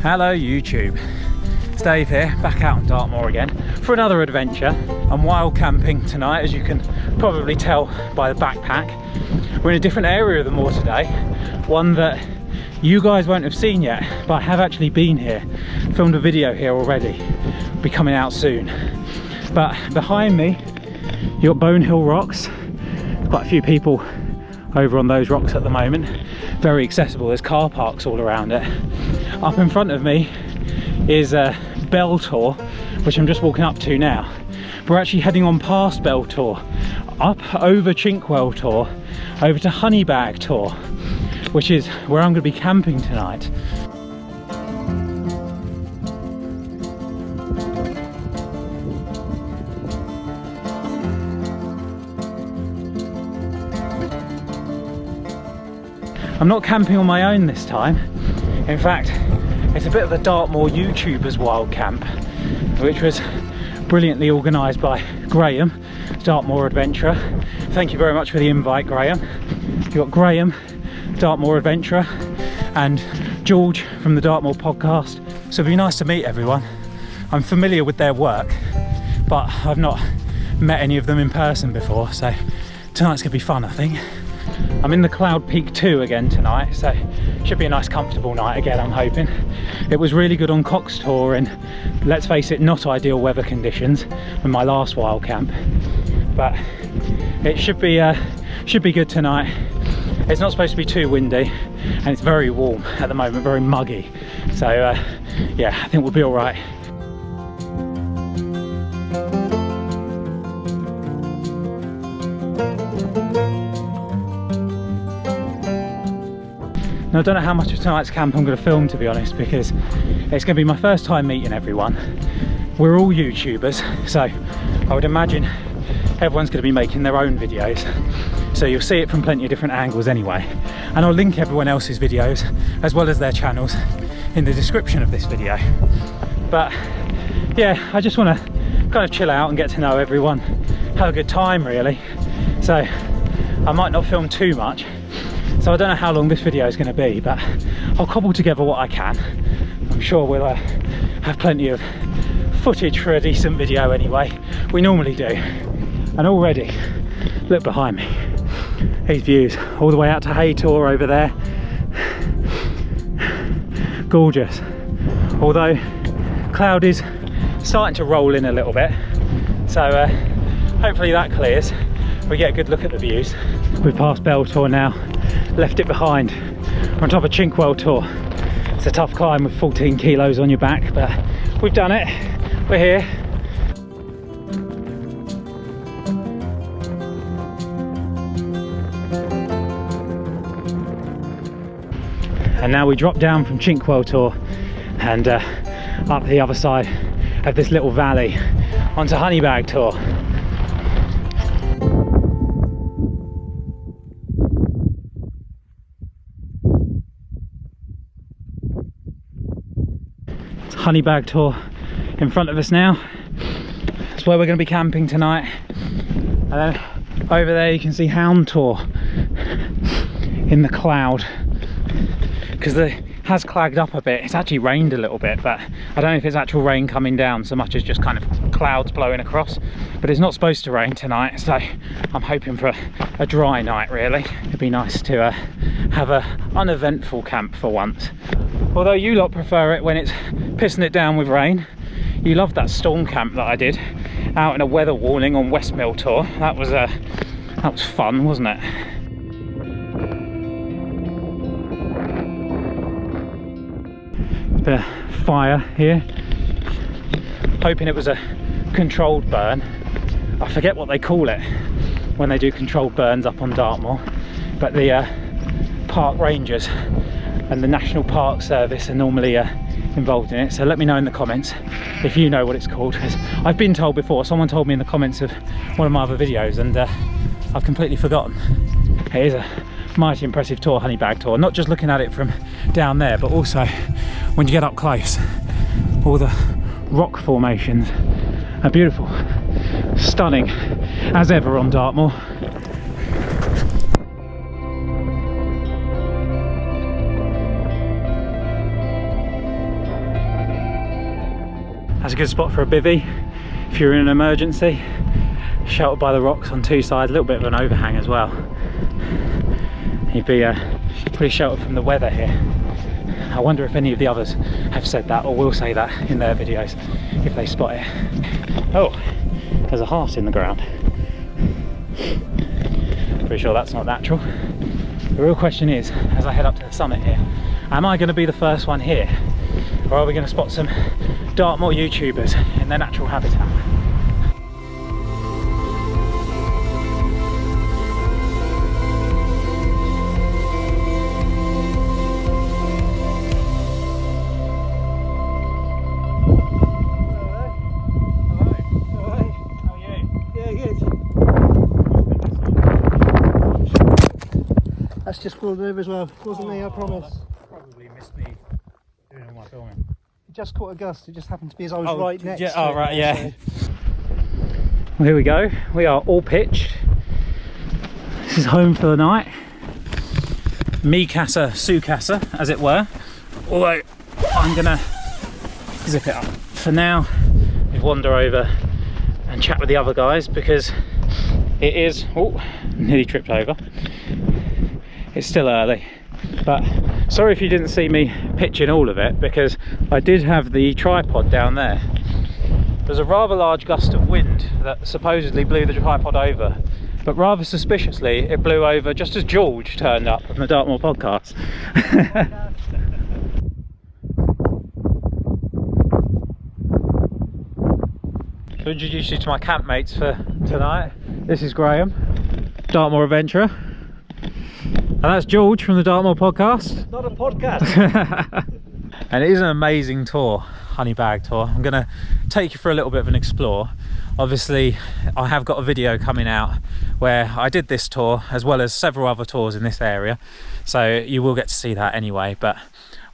Hello YouTube, it's Dave here, back out on Dartmoor again for another adventure. I'm wild camping tonight, as you can probably tell by the backpack. We're in a different area of the moor today, one that you guys won't have seen yet, but I have actually been here, filmed a video here already, will be coming out soon. But behind me, you've got Bone Hill Rocks, quite a few people over on those rocks at the moment, very accessible, there's car parks all around it. Up in front of me is Bell Tor, which I'm just walking up to now. We're actually heading on past Bell Tor, up over Chinkwell Tor, over to Honeybag Tor, which is where I'm going to be camping tonight. I'm not camping on my own this time. In fact, it's a bit of the Dartmoor YouTubers wild camp, which was brilliantly organised by Graeme, Dartmoor Adventurer. Thank you very much for the invite, Graeme. You've got Graeme, Dartmoor Adventurer, and George from the Dartmoor podcast. So it'd be nice to meet everyone. I'm familiar with their work, but I've not met any of them in person before, so tonight's gonna be fun, I think. I'm in the Cloud Peak 2 again tonight, so should be a nice comfortable night again, I'm hoping. It was really good on Cox Tor in, let's face it, not ideal weather conditions in my last wild camp, but it should be good tonight. It's not supposed to be too windy and it's very warm at the moment, very muggy, so yeah, I think we'll be all right. Now, I don't know how much of tonight's camp I'm going to film, to be honest, because it's going to be my first time meeting everyone. We're all YouTubers, so I would imagine everyone's going to be making their own videos, so you'll see it from plenty of different angles anyway. And I'll link everyone else's videos as well as their channels in the description of this video. But yeah, I just want to kind of chill out and get to know everyone, have a good time really. So I might not film too much. So I don't know how long this video is going to be, but I'll cobble together what I can. I'm sure we'll have plenty of footage for a decent video anyway. We normally do. And already, look behind me, these views all the way out to Hay Tor over there. Gorgeous. Although cloud is starting to roll in a little bit, so hopefully that clears. We get a good look at the views. We've passed Bell Tor now, left it behind. We're on top of Chinkwell Tor. It's a tough climb with 14 kilos on your back, but we've done it. We're here. And now we drop down from Chinkwell Tor and up the other side of this little valley onto Honeybag Tor. Honeybag Tor in front of us now. That's where we're going to be camping tonight. And then over there you can see Hound Tor in the cloud, because it has clagged up a bit. It's actually rained a little bit, but I don't know if it's actual rain coming down so much as just kind of clouds blowing across. But it's not supposed to rain tonight, so I'm hoping for a dry night really. It'd be nice to have a uneventful camp for once. Although you lot prefer it when it's pissing it down with rain. You loved that storm camp that I did out in a weather warning on Westmill Tor. That was fun, wasn't it? Bit of fire here. Hoping it was a controlled burn. I forget what they call it when they do controlled burns up on Dartmoor, but the park rangers and the National Park Service are normally involved in it. So let me know in the comments if you know what it's called, because I've been told before. Someone told me in the comments of one of my other videos and I've completely forgotten. It is a mighty impressive tour, Honeybag Tor, not just looking at it from down there, but also when you get up close. All the rock formations are beautiful, stunning as ever on Dartmoor. That's a good spot for a bivvy if you're in an emergency. Sheltered by the rocks on two sides, a little bit of an overhang as well. You'd be pretty sheltered from the weather here. I wonder if any of the others have said that or will say that in their videos if they spot it. Oh, there's a heart in the ground. Pretty sure that's not natural. The real question is, as I head up to the summit here, am I going to be the first one here, or are we going to spot some Dartmoor YouTubers in their natural habitat? That's just fallen over as well. Wasn't me, I promise. Probably missed me doing all my filming. It just caught a gust. It just happened to be as I was right next to it. Oh, right, yeah. So. Well, here we go. We are all pitched. This is home for the night. Me casa, su casa, as it were. Although I'm gonna zip it up for now. We wander over and chat with the other guys because it is. Oh, nearly tripped over. It's still early, but sorry if you didn't see me pitching all of it, because I did have the tripod down there. There's a rather large gust of wind that supposedly blew the tripod over, but rather suspiciously it blew over just as George turned up from the Dartmoor podcast. To introduce you to my campmates for tonight, this is Graeme, Dartmoor adventurer. And that's George from the Dartmoor podcast. Not a podcast. And it is an amazing tour, Honeybag Tor. I'm going to take you for a little bit of an explore. Obviously, I have got a video coming out where I did this tour as well as several other tours in this area. So you will get to see that anyway, but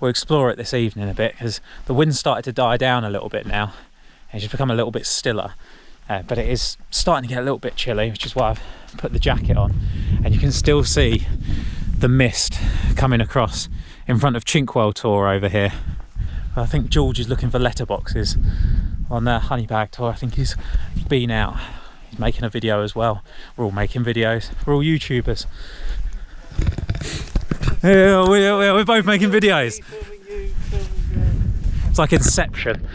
we'll explore it this evening a bit because the wind's started to die down a little bit now. It's just become a little bit stiller. But it is starting to get a little bit chilly, which is why I've put the jacket on. And you can still see the mist coming across in front of Chinkwell Tor over here. I think George is looking for letterboxes on the Honeybag Tor. I think he's been out. He's making a video as well. We're all making videos. We're all YouTubers. Yeah, we're both making videos. It's like Inception.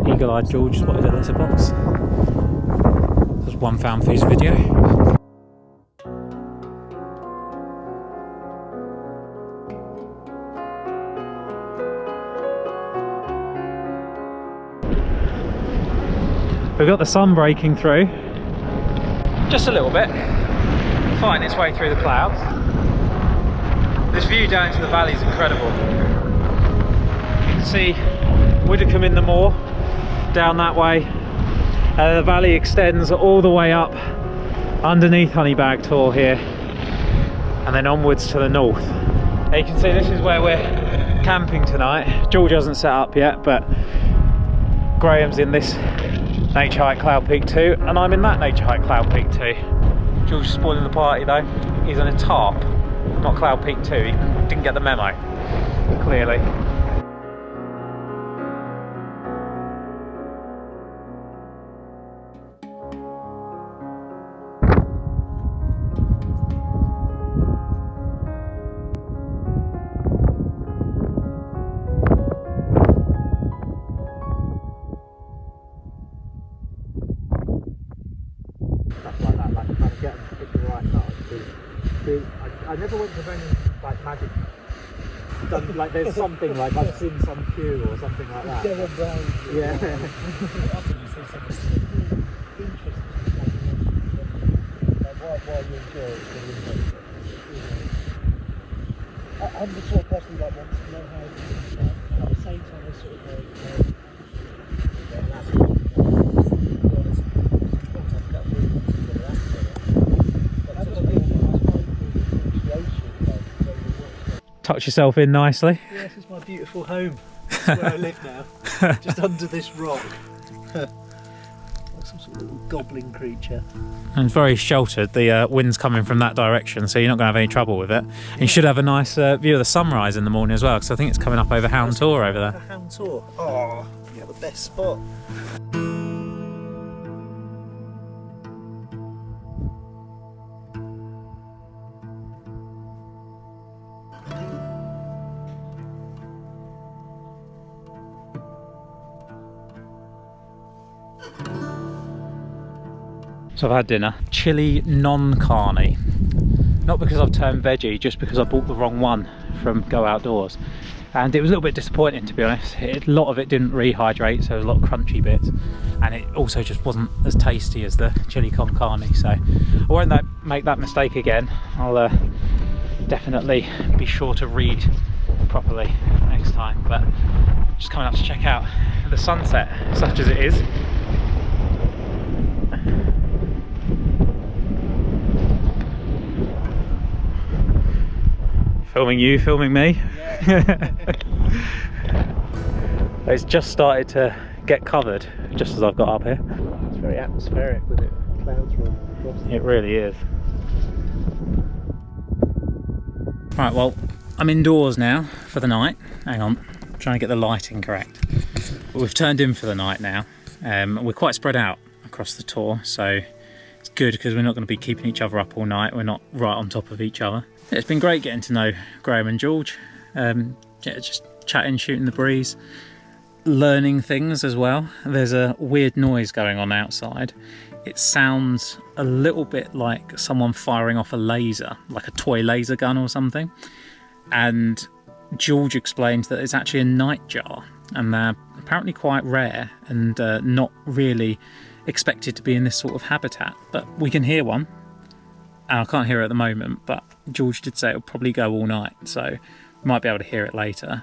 Eagle-eyed George spotted a letterbox. There's one found for his video. We've got the sun breaking through, just a little bit, fighting its way through the clouds. This view down into the valley is incredible. You can see Widdicombe in the moor down that way. The valley extends all the way up underneath Honeybag Tor here and then onwards to the north. Now you can see this is where we're camping tonight. George hasn't set up yet, but Graham's in this Nature Hike Cloud Peak 2 and I'm in that Nature Hike Cloud Peak 2. George is spoiling the party though. He's on a tarp, not Cloud Peak 2. He didn't get the memo, clearly. I never went to any like magic done, like there's something like I've seen some queue or something like that. Devon Brown. Yeah. Why you enjoy it. I'm the sort of person that wants to know how at the same time as sort of Tuck yourself in nicely. yeah, this is my beautiful home. This is where I live now. Just under this rock. Like some sort of little goblin creature. And it's very sheltered. The wind's coming from that direction, so you're not going to have any trouble with it. And you should have a nice view of the sunrise in the morning as well, because I think it's coming up over Hound Tor over there. Hound Tor. Oh, you got the best spot. So I've had dinner, chili non-carne. Not because I've turned veggie, just because I bought the wrong one from Go Outdoors. And it was a little bit disappointing, to be honest. A lot of it didn't rehydrate, so there was a lot of crunchy bits. And it also just wasn't as tasty as the chili con carne. So I won't make that mistake again. I'll definitely be sure to read properly next time. But just coming up to check out the sunset, such as it is. Filming you, filming me. Yeah. It's just started to get covered just as I've got up here. It's very atmospheric with it. Clouds rolling across. It really is. Right, well, I'm indoors now for the night. Hang on, I'm trying to get the lighting correct. But we've turned in for the night now. We're quite spread out across the tour, so it's good because we're not going to be keeping each other up all night. We're not right on top of each other. It's been great getting to know Graeme and George. Yeah, just chatting, shooting the breeze, learning things as well. There's a weird noise going on outside. It sounds a little bit like someone firing off a laser, like a toy laser gun or something. And George explained that it's actually a nightjar, and they're apparently quite rare and not really expected to be in this sort of habitat. But we can hear one. I can't hear it at the moment, but George did say it'll probably go all night, so we might be able to hear it later.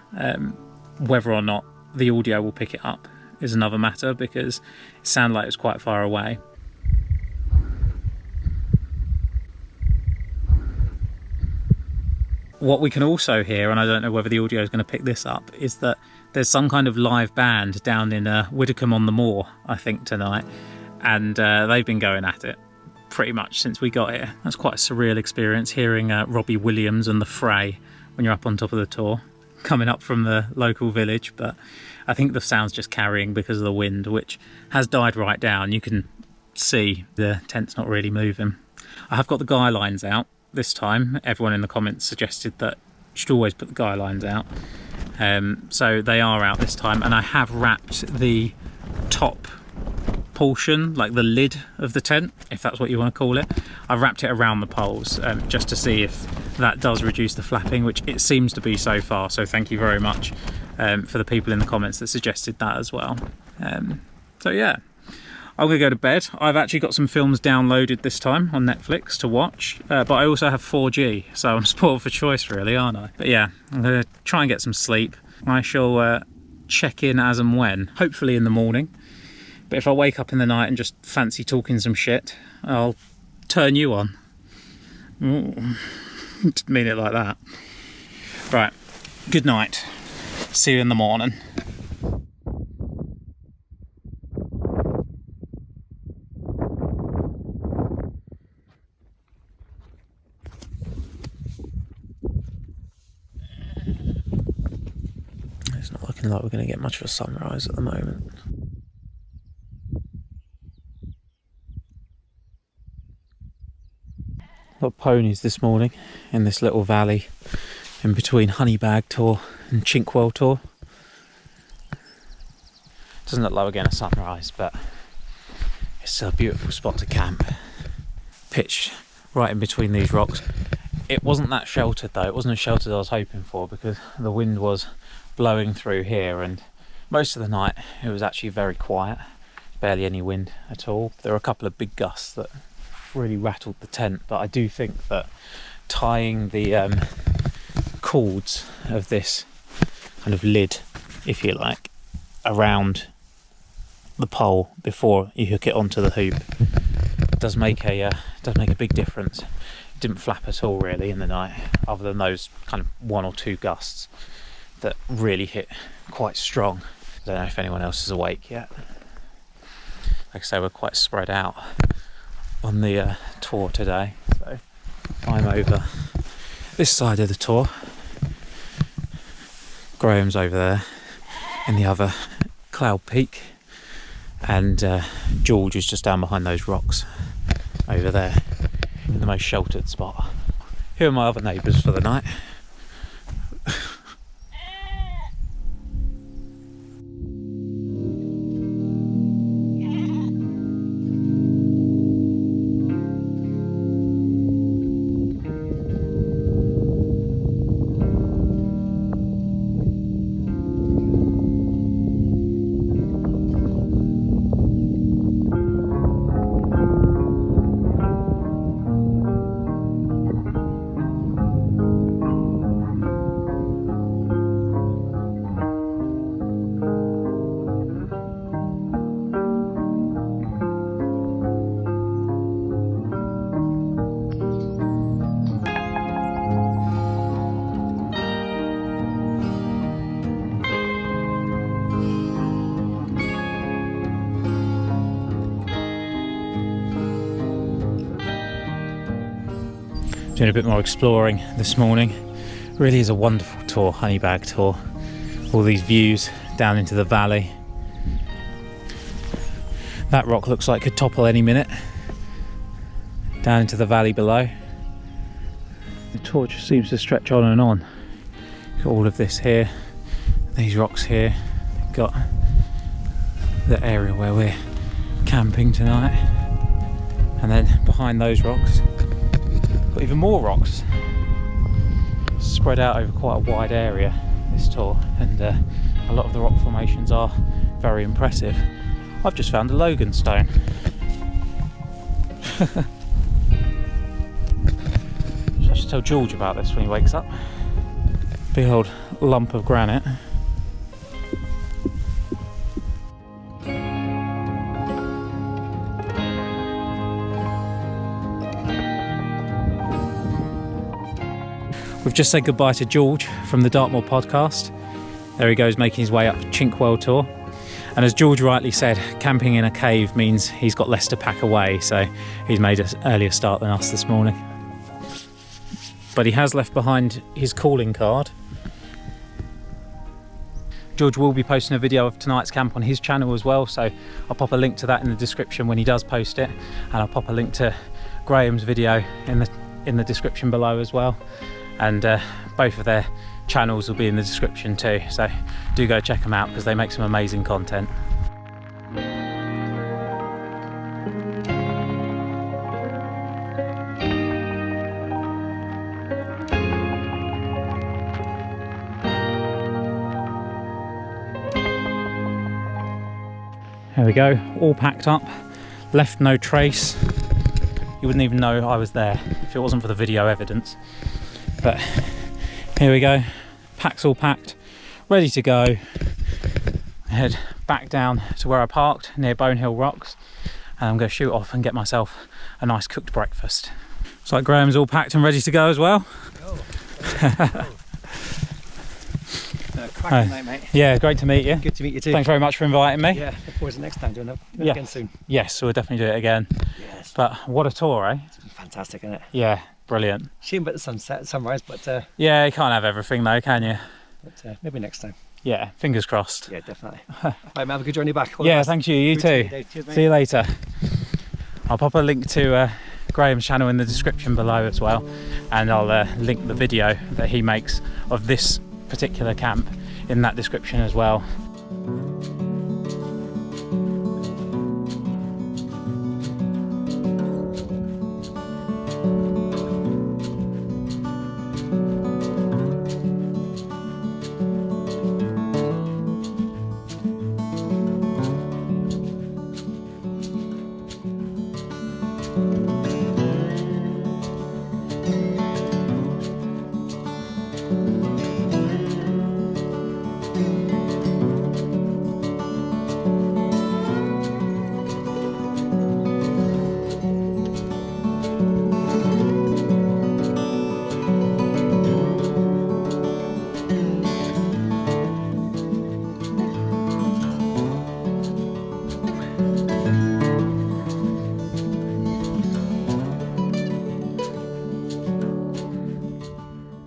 Whether or not the audio will pick it up is another matter, because it sounded like it was quite far away. What we can also hear, and I don't know whether the audio is going to pick this up, is that there's some kind of live band down in Widdicombe on the Moor, I think, tonight, and they've been going at it pretty much since we got here. That's quite a surreal experience, hearing Robbie Williams and the Fray when you're up on top of the Tor, coming up from the local village. But I think the sound's just carrying because of the wind, which has died right down. You can see the tent's not really moving. I have got the guy lines out this time. Everyone in the comments suggested that you should always put the guy lines out, so they are out this time, and I have wrapped the top portion, like the lid of the tent, if that's what you want to call it. I've wrapped it around the poles just to see if that does reduce the flapping, which it seems to be so far, so thank you very much for the people in the comments that suggested that as well. So yeah, I'm gonna go to bed. I've actually got some films downloaded this time on Netflix to watch, but I also have 4G, so I'm spoiled for choice really, aren't I? But yeah, I'm gonna try and get some sleep. I shall check in as and when, hopefully in the morning. But if I wake up in the night and just fancy talking some shit, I'll turn you on. Ooh. Didn't mean it like that. Right, good night. See you in the morning. It's not looking like we're going to get much of a sunrise at the moment. Got ponies this morning in this little valley in between Honeybag Tor and Chinkwell Tor. Doesn't look like we're getting a sunrise, but it's a beautiful spot to camp. Pitched right in between these rocks. It wasn't that sheltered though, it wasn't as sheltered as I was hoping for, because the wind was blowing through here, and most of the night it was actually very quiet, barely any wind at all. There were a couple of big gusts that really rattled the tent, but I do think that tying the cords of this kind of lid, if you like, around the pole before you hook it onto the hoop does make a big difference. It didn't flap at all really in the night, other than those kind of 1 or 2 gusts that really hit quite strong. I don't know if anyone else is awake yet. Like I say, we're quite spread out on the tour today, so I'm over this side of the tour. Graham's over there in the other cloud peak, and George is just down behind those rocks over there in the most sheltered spot. Here are my other neighbours for the night. Doing a bit more exploring this morning. Really is a wonderful tour, Honeybag Tor. All these views down into the valley. That rock looks like it could topple any minute. Down into the valley below. The tour just seems to stretch on and on. Got all of this here, these rocks here. Got the area where we're camping tonight. And then behind those rocks, got even more rocks spread out over quite a wide area this tour, and a lot of the rock formations are very impressive. I've just found a Logan stone. I should tell George about this when he wakes up. Big old lump of granite. We've just said goodbye to George from the Dartmoor podcast. There he goes, making his way up Chinkwell Tor. And as George rightly said, camping in a cave means he's got less to pack away, so he's made an earlier start than us this morning. But he has left behind his calling card. George will be posting a video of tonight's camp on his channel as well, so I'll pop a link to that in the description when he does post it, and I'll pop a link to Graham's video in the description below as well. And both of their channels will be in the description too, so do go check them out because they make some amazing content. There we go, all packed up, left no trace. You wouldn't even know I was there if it wasn't for the video evidence. But here we go, pack's all packed, ready to go. Head back down to where I parked near Bonehill Rocks, and I'm going to shoot off and get myself a nice cooked breakfast. Looks like Graham's all packed and ready to go as well. Cracking night, mate. Yeah, great to meet you. Good to meet you too. Thanks very much for inviting me. Yeah, look forward to next time doing it Yeah. again soon. Yes, we'll definitely do it again. Yes. But what a tour, eh? It's been fantastic, isn't it? Yeah, brilliant. Shame about the sunset, sunrise, but Yeah, you can't have everything though, can you? maybe next time. Yeah, fingers crossed. Yeah, definitely. Right, mate, have a good journey back. All the Yeah, best. thank you. You Good to too. meet you, Dave. Cheers, mate. See you later. I'll pop a link to Graham's channel in the description below as well, and I'll link the video that he makes of this particular camp in that description as well.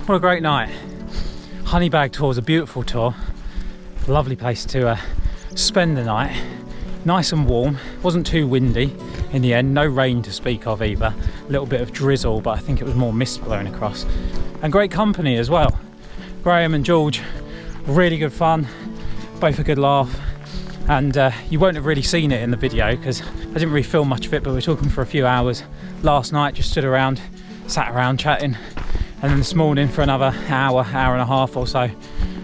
What a great night. Honeybag Tor is a beautiful tour. Lovely place to spend the night. Nice and warm, wasn't too windy in the end, no rain to speak of either. A little bit of drizzle, but I think it was more mist blowing across. And great company as well. Graeme and George, really good fun, both a good laugh. And you won't have really seen it in the video because I didn't really film much of it, but we were talking for a few hours last night, just stood around, sat around chatting. And then this morning for another hour and a half or so,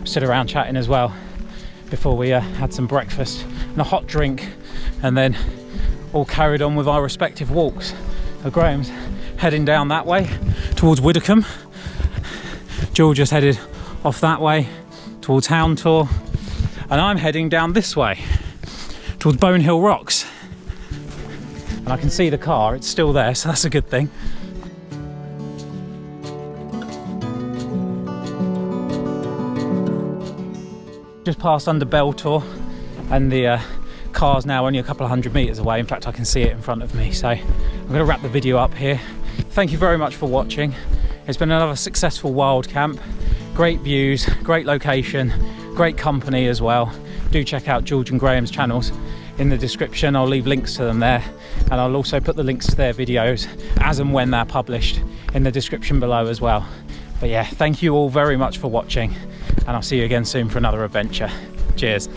stood around chatting as well before we had some breakfast and a hot drink, and then all carried on with our respective walks. So Graeme's heading down that way towards Widdicombe. George just headed off that way towards Hound Tor, and I'm heading down this way towards Bone Hill Rocks. And I can see the car, it's still there, so that's a good thing. Just passed under Bell Tor, and the car's now only a couple of 100 metres away. In fact, I can see it in front of me. So I'm going to wrap the video up here. Thank you very much for watching. It's been another successful wild camp. Great views, great location, great company as well. Do check out George and Graeme's channels in the description. I'll leave links to them there, and I'll also put the links to their videos as and when they're published in the description below as well. But yeah, thank you all very much for watching, and I'll see you again soon for another adventure. Cheers.